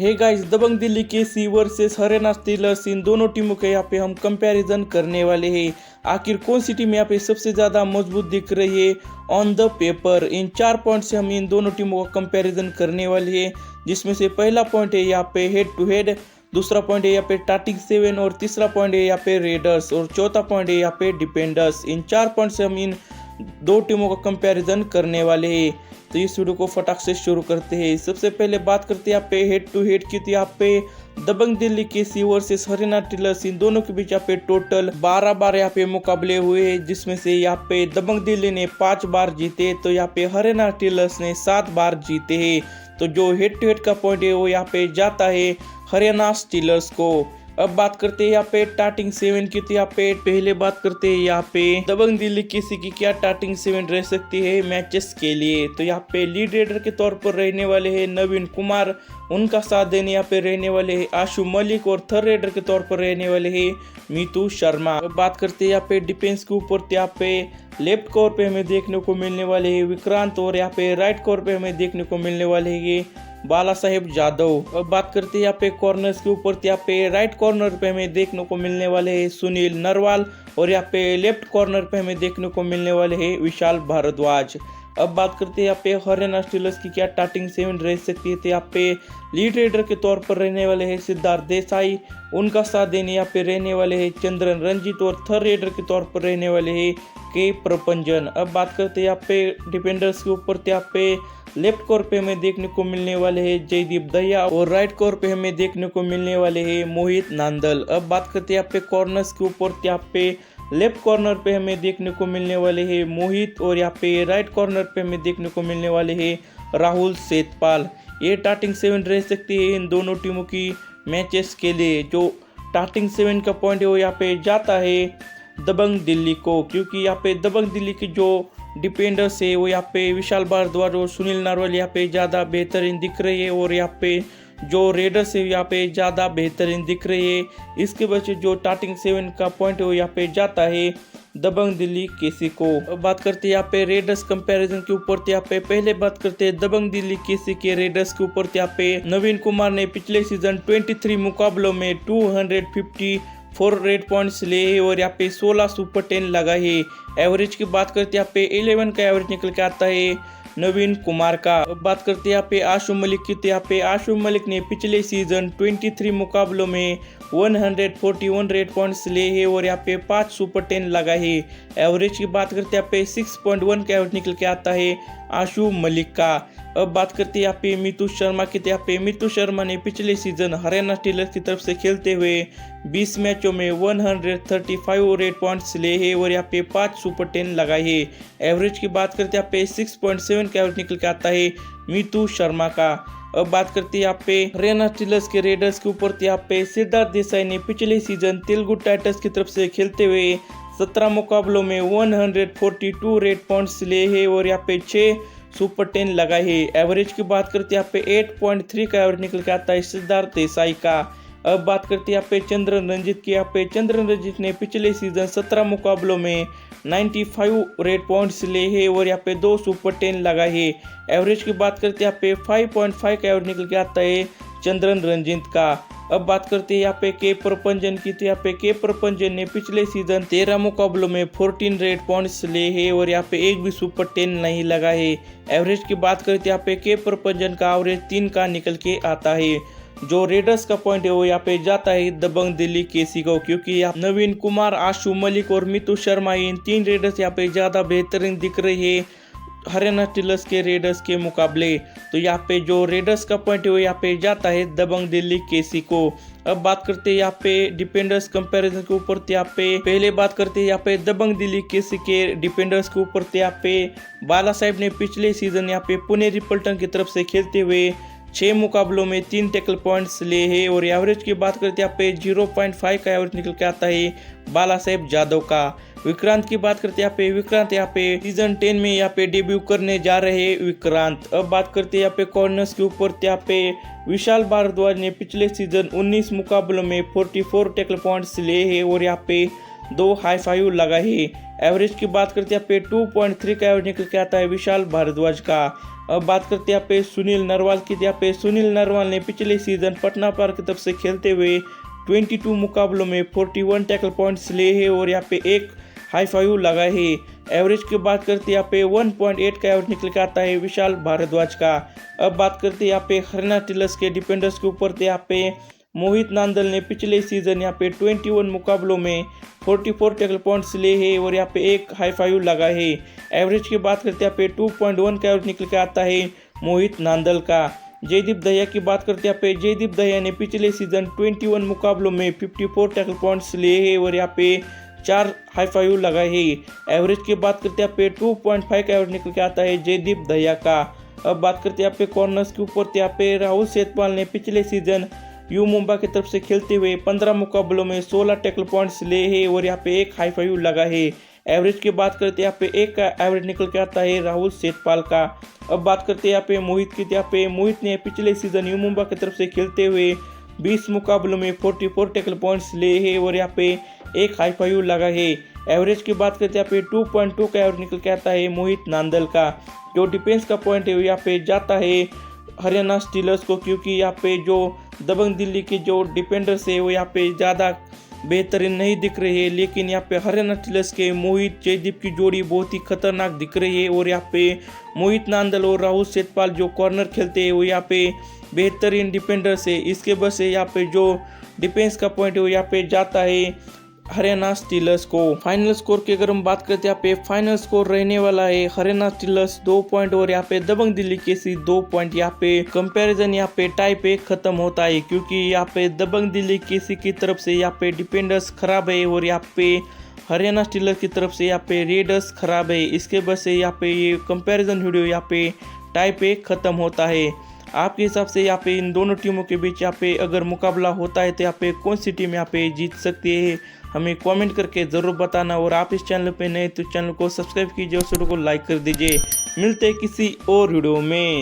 Hey guys, दबंग दिल्ली केसी versus Haryana stealers, इन दोनों टीमों के यहाँ पे हम कंपैरिजन करने वाले हैं। आखिर कौन सी टीम यहाँ पे सबसे ज़्यादा मजबूत दिख रही है on the paper. In 4 point से हम इन दोनों टीमों का कंपैरिजन करने वाले हैं, जिसमें से पहला पॉइंट है यहाँ पे हेड टू हेड, दूसरा पॉइंट है यहाँ पे टाटिंग 7 और तीसरा पॉइंट है यहाँ पे रेडर्स और चौथा पॉइंट है यहाँ पे डिफेंडर्स। इन 4 पॉइंट से हम इन दो टीमों का कंपैरिजन करने वाले हैं। तो इस वीडियो को फटाक से शुरू करते हैं। सबसे पहले बात करते हैं यहाँ पे हेड टू हेड की। तो यहाँ पे दबंग दिल्ली केसी वर्सेस हरियाणा स्टीलर्स, इन दोनों के बीच यहाँ पे टोटल 12 बार यहाँ पे मुकाबले हुए हैं, जिसमें से यहाँ पे दबंग दिल्ली ने 5 बार जीते तो यहाँ पे हरियाणा स्टीलर्स ने 7 बार जीते हैं। तो जो हेड टू हेड का पॉइंट है वो यहाँ पे जाता है हरियाणा स्टीलर्स को। अब बात करते हैं यहाँ पे टाटिंग 7 की। तो यहाँ पे पहले बात करते हैं यहाँ पे दबंग दिल्ली केसी की क्या टाटिंग 7 रह सकती है मैचेस के लिए। तो यहाँ पे लीड रेडर के तौर पर रहने वाले हैं नवीन कुमार, उनका साथ देने यहाँ पे रहने वाले हैं आशु मलिक और थर्ड रेडर के तौर पर रहने वाले हैं मीतू शर्मा। अब बात करते हैं यहाँ पे डिफेंस के ऊपर। तो यहाँ पे लेफ्ट कोर पे हमें देखने को मिलने वाले हैं विक्रांत और यहाँ पे राइट कोर पे हमें देखने को मिलने वाले हैं बाला साहेब जादव। अब बात करते हैं यहाँ पे कॉर्नर्स के ऊपर। यहाँ पे राइट कॉर्नर पे हमें देखने को मिलने वाले हैं सुनील नरवाल और यहाँ पे लेफ्ट कॉर्नर पे हमें देखने को मिलने वाले हैं विशाल भारद्वाज। अब बात करते हैं यहाँ पे हरियाणा स्टीलर्स की क्या टाटिंग 7 रह सकती है। तो यहाँ पे लीड रेडर के तौर पर रहने वाले हैं सिद्धार्थ देसाई, उनका साथ देने यहाँ पे रहने वाले हैं चंद्रन रंजीत और थर्ड रेडर के तौर पर रहने वाले हैं के प्रपंजन। अब बात करते हैं यहाँ पे डिफेंडर्स के ऊपर। तो यहाँ पे लेफ्ट कोर पे हमें देखने को मिलने वाले हैं जयदीप दहिया और राइट कोर पे हमें देखने को मिलने वाले हैं मोहित नांदल। अब बात करते हैं यहाँ पे कॉर्नर्स के ऊपर। यहाँ पे लेफ्ट कॉर्नर पे हमें देखने को मिलने वाले हैं मोहित और यहाँ पे राइट कॉर्नर पे हमें देखने को मिलने वाले हैं राहुल सेतपाल। ये टाटिंग 7 रह सकती है इन दोनों टीमों की मैचेस के लिए। जो टाटिंग 7 का पॉइंट है वो यहाँ पे जाता है दबंग दिल्ली को, क्योंकि यहाँ पे दबंग दिल्ली की जो डिफेंडर्स है वो यहाँ पे विशाल भारद्वाज और सुनील नारवाल यहाँ पे ज़्यादा बेहतरीन दिख रही है और यहाँ पे जो रेडर्स है यहाँ पे ज़्यादा बेहतरीन दिख रही है। इसके वजह से जो टाटिंग 7 का पॉइंट है वो यहाँ पे जाता है दबंग दिल्ली केसी को। अब बात करते हैं यहाँ पे रेडर्स कंपैरिजन के ऊपर। यहाँ पे पहले बात करते हैं दबंग दिल्ली केसी के रेडर्स के ऊपर। यहाँ पे नवीन कुमार ने पिछले सीजन 23 मुकाबलों में 254 रेड पॉइंट्स लिए और यहाँ पे 16 सुपर 10 लगाए है। एवरेज की बात करते हैं यहाँ पे 11 का एवरेज निकल के आता है नवीन कुमार का। अब बात करते हैं यहाँ पे आशु मलिक की। तो यहाँ पे आशु मलिक ने पिछले सीजन 23 मुकाबलों में 141 रेड पॉइंट्स लिए हैं और यहाँ पे 5 सुपर 10 लगाए है। एवरेज की बात करते हैं यहाँ पे 6.1 का एवरेज निकल के आता है आशु मलिक का। अब बात करते हैं यहाँ पे मीतू शर्मा की। यहाँ पे मीतू शर्मा ने पिछले सीजन हरियाणा स्टीलर्स की तरफ से खेलते हुए 20 मैचों में 135 रेड पॉइंट्स लिए हैं और यहाँ पे 5 सुपर 10 लगाए हैं। एवरेज की बात करते हैं यहाँ पे 6.7 का एवरेज निकल के आता है मीतू शर्मा का। अब बात करते हैं यहाँ पे हरियाणा स्टीलर्स के रेडर्स के ऊपर। यहाँ पे सिद्धार्थ देसाई ने पिछले सीजन तेलुगु टाइटंस की तरफ से खेलते हुए 17 मुकाबलों में 142 रेड पॉइंट्स लिए हैं और यहाँ पे 6 सुपर 10 लगाए है। एवरेज की बात करते हैं यहाँ पे 8.3 का एवरेज निकल के आता है सिद्धार्थ देसाई का। अब बात करते हैं यहाँ पे चंद्रन रंजीत की। यहाँ पे चंद्रन रंजीत ने पिछले सीजन 17 मुकाबलों में 95 रेड पॉइंट्स लिए हैं और यहाँ पे 2 सुपर 10 लगाए है। एवरेज की बात करते हैं यहाँ पे 5.5 का एवरेज निकल के आता है चंद्रन रंजीत का। अब बात करते हैं यहाँ पे के प्रपंजन की। तो यहाँ पे के प्रपंजन ने पिछले सीजन 13 मुकाबलों में 14 रेड पॉइंट्स लिए हैं और यहाँ पे एक भी सुपर 10 नहीं लगा है। एवरेज की बात करते हैं यहाँ पे के प्रपंजन का एवरेज 3 का निकल के आता है। जो रेडर्स का पॉइंट है वो यहाँ पे जाता है दबंग दिल्ली केसी को, क्योंकि यहाँ नवीन कुमार, आशु मलिक और मीतू शर्मा, इन 3 रेडर्स यहाँ पे ज़्यादा बेहतरीन दिख रही है हरियाणा स्टीलर्स के रेडर्स के मुकाबले। तो यहाँ पे जो रेडर्स का पॉइंट है वो यहाँ पे जाता है दबंग दिल्ली केसी को। अब बात करते हैं यहाँ पे डिफेंडर्स कंपैरिजन के ऊपर। यहाँ पे पहले बात करते हैं यहाँ पे दबंग दिल्ली केसी के डिफेंडर्स के ऊपर। यहाँ पे बाला साहेब ने पिछले सीजन यहाँ पे पुणे पल्टन की तरफ से खेलते हुए 6 मुकाबलों में 3 टैकल पॉइंट्स लिए हैं और एवरेज की बात करते हैं यहाँ पे 0.5 का एवरेज निकल के आता है बाला साहेब जादव का। विक्रांत की बात करते हैं यहाँ पे विक्रांत यहाँ पे सीजन 10 में यहाँ पे डेब्यू करने जा रहे हैं विक्रांत। अब बात करते हैं यहाँ पे कॉर्नर्स के ऊपर। यहाँ पे विशाल भारद्वाज ने पिछले सीजन 19 मुकाबलों में 44 टैकल पॉइंट्स लिए हैं और यहाँ पे 2 हाई फाइव लगाए है। एवरेज की बात करते हैं यहाँ पे 2.3 का एवरेज निकल के आता है विशाल भारद्वाज का। अब बात करते हैं यहाँ पे सुनील नरवाल की। यहाँ पे सुनील नरवाल ने पिछले सीजन पटना पार की तरफ से खेलते हुए 22 मुकाबलों में 41 टैकल पॉइंट्स लिए हैं और यहाँ पे एक हाई फाइव लगा है। एवरेज की बात करते हैं यहाँ पे 1.8 का एवरेज निकल के आता है विशाल भारद्वाज का। अब बात करते हैं यहाँ पे हरियाणा स्टीलर्स के डिफेंडर्स के ऊपर। तो यहाँ पे मोहित नांदल ने पिछले सीजन यहाँ पे 21 मुकाबलों में 44 टैकल पॉइंट्स लिए हैं और यहाँ पे एक हाई फाइव लगा है। एवरेज की बात करते हैं यहाँ पे 2.1 का एवरेज निकल के आता है मोहित नांदल का। जयदीप दहिया की बात करते हैं यहाँ पे जयदीप दहिया ने पिछले सीजन 21 मुकाबलों में 54 टैकल पॉइंट्स लिए हैं और यहाँ पे 4 हाई फाइव लगा है। एवरेज की बात करते हैं यहाँ पे 2.5 का एवरेज निकल के आता है जयदीप दहिया का। अब बात करते हैं यहाँ पे कॉर्नर्स के ऊपर। यहाँ पे राहुल सेठपाल ने पिछले सीजन यू मुंबा की तरफ से खेलते हुए 15 मुकाबलों में 16 टैकल पॉइंट्स लिए हैं और यहाँ पे एक हाई फाइव लगा है। एवरेज की बात करते हैं यहाँ पे एक का एवरेज निकल के आता है राहुल सेठपाल का। अब बात करते हैं यहाँ पे मोहित की। यहाँ पे मोहित ने पिछले सीजन यू मुंबा की तरफ से खेलते हुए 20 मुकाबलों में 44 टैकल पॉइंट्स लिए हैं और यहाँ पे एक हाई फाइव लगा है। एवरेज की बात करते हैं यहाँ पे 2.2 का एवरेज निकल के आता है मोहित नांदल का। जो डिफेंस का पॉइंट है यहाँ पे जाता है हरियाणा स्टीलर्स को, क्योंकि यहाँ पे जो दबंग दिल्ली के जो डिफेंडर्स है वो यहाँ पे ज़्यादा बेहतरीन नहीं दिख रही है, लेकिन यहाँ पे हरियाणा स्टीलर्स के मोहित जयदीप की जोड़ी बहुत ही खतरनाक दिख रही है और यहाँ पे मोहित नांदल और राहुल सेठपाल जो कॉर्नर खेलते हैं वो यहाँ पे बेहतरीन डिफेंडर्स है। इसके वजह से यहाँ पे जो डिफेंस का पॉइंट है वो यहाँ पे जाता है हरियाणा स्टीलर्स को। फाइनल स्कोर की अगर हम बात करते हैं यहाँ पे फाइनल स्कोर रहने वाला है हरियाणा स्टीलर्स 2 पॉइंट और यहाँ पे दबंग दिल्ली केसी 2 पॉइंट। यहाँ पे कंपैरिजन यहाँ पे टाई पे खत्म होता है, क्योंकि यहाँ पे दबंग दिल्ली केसी की तरफ से यहाँ पे डिफेंडर्स खराब है और यहाँ पे हरियाणा स्टीलर्स की तरफ से यहाँ पे रेडर्स खराब है। इसके वजह से यहाँ पे ये कंपेरिजन वीडियो यहाँ पे टाई पे खत्म होता है। आपके हिसाब से यहाँ पे इन दोनों टीमों के बीच यहाँ पे अगर मुकाबला होता है तो यहाँ पे कौन सी टीम यहाँ पे जीत सकती है, हमें कमेंट करके ज़रूर बताना। और आप इस चैनल पे नए तो चैनल को सब्सक्राइब कीजिए और वीडियो को लाइक कर दीजिए। मिलते हैं किसी और वीडियो में।